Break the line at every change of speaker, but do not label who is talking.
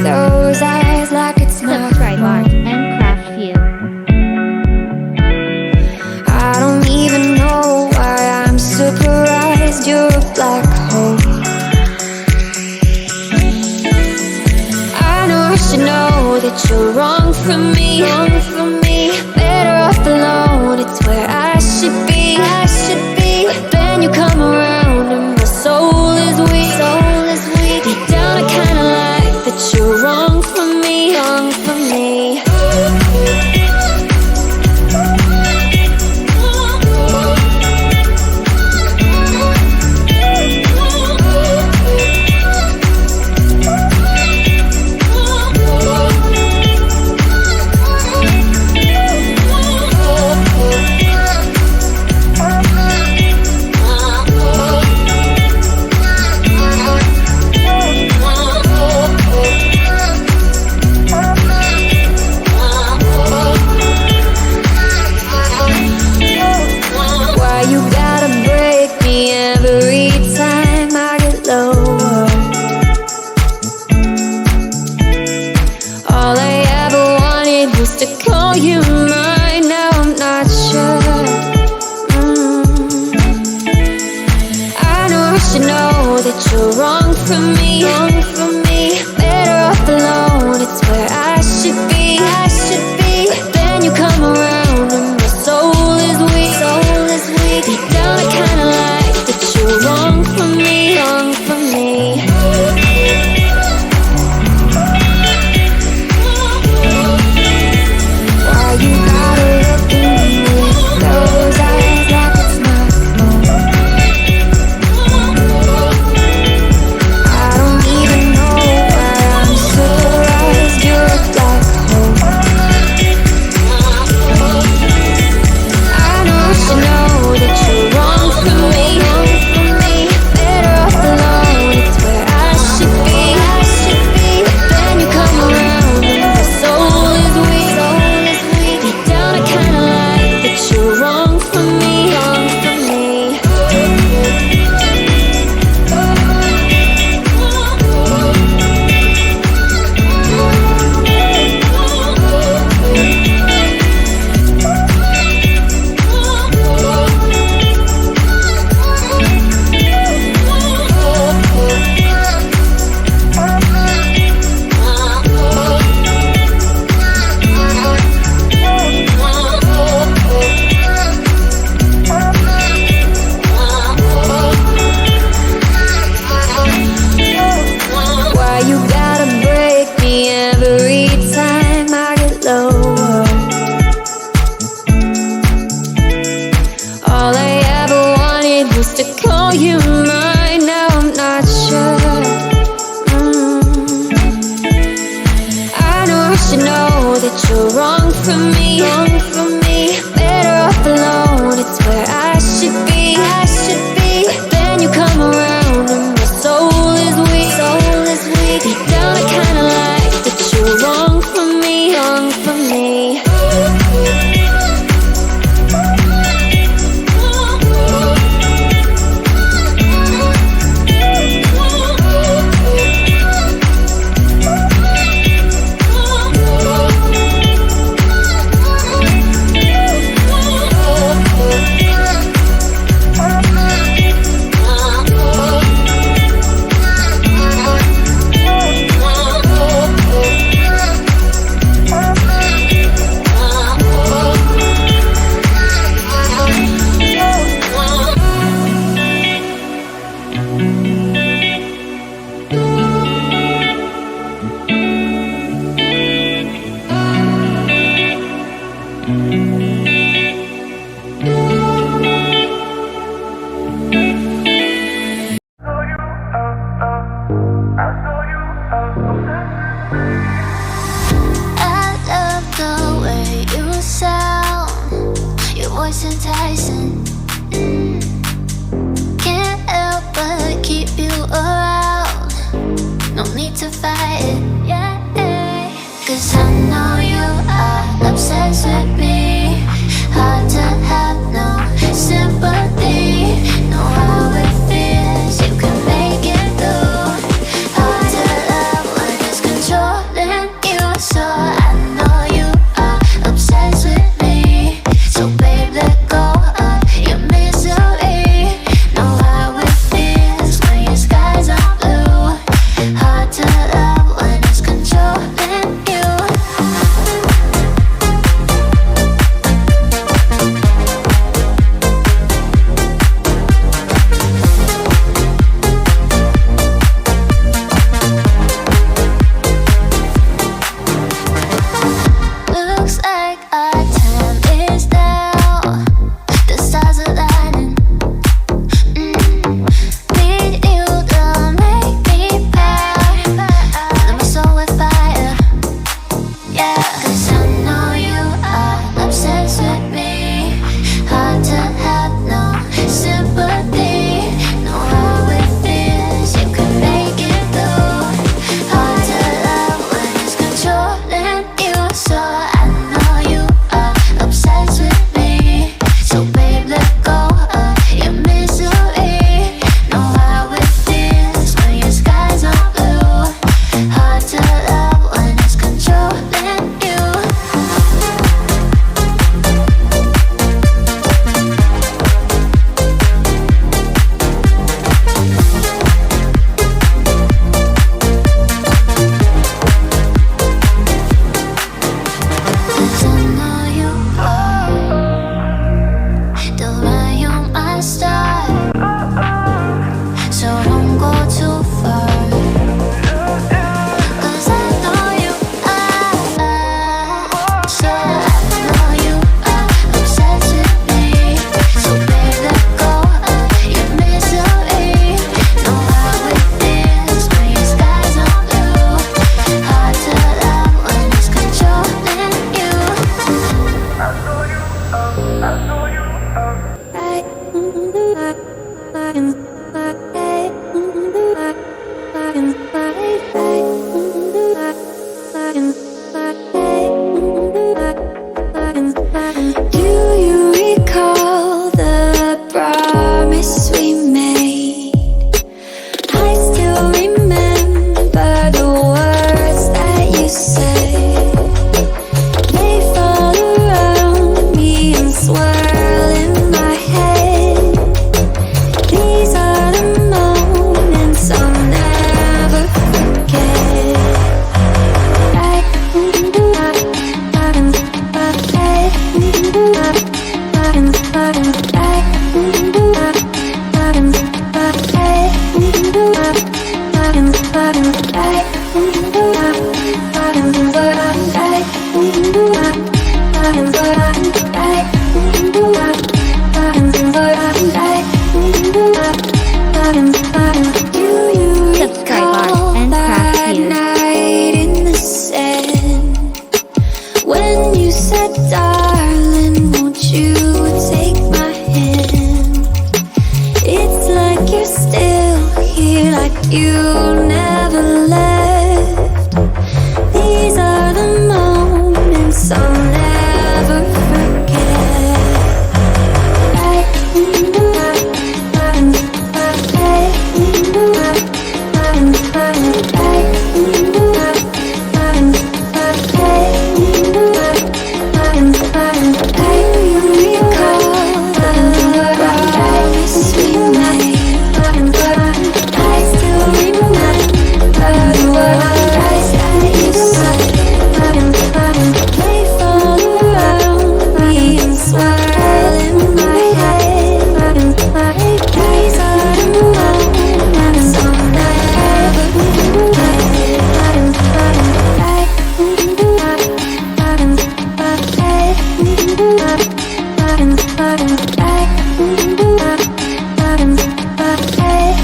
those eyes like it's not
Subscribe Art and Craft View.
I don't even know why I'm surprised. You're a black hole. I know I should know that you're wrong for me, wrong for me. Better off alone, it's where I should be, I should be. But then you come around and my soul is weak, soul is weak. Deep down I kinda like that you're wrong for me, wrong for me. You're wrong for me, wrong for me. Better off alone, it's where I should be, I should be. But then you come around and my soul is weak, soul is weak. Deep down I kinda like that you're wrong for me, wrong for me. Why you gotta look at me with those eyes like it's not normal? You're wrong for me, wrong for me. Better off alone, it's where I should be, I should be. But then you come around and my soul is weak, soul is weak. Deep down I kinda like that you're wrong for me, wrong for me.
Enticing. Can't help but keep you around. No need to fight it, yeah. 'Cause I know you are obsessed with me. Hard to have no sympathy. Know how it feels, you can make it through. Hard to love when it's control. know you are obsessed with me, so baby let go of your misery. Know how it feels when your skies are blue. Hard to love when it's controlling you.
Do you recall the promise we made? I still remember the words that you said. They fall around me and swirl in my head. These are the moments I'll never forget.
Subscribe us and craft
that
views.
night in the sand when you said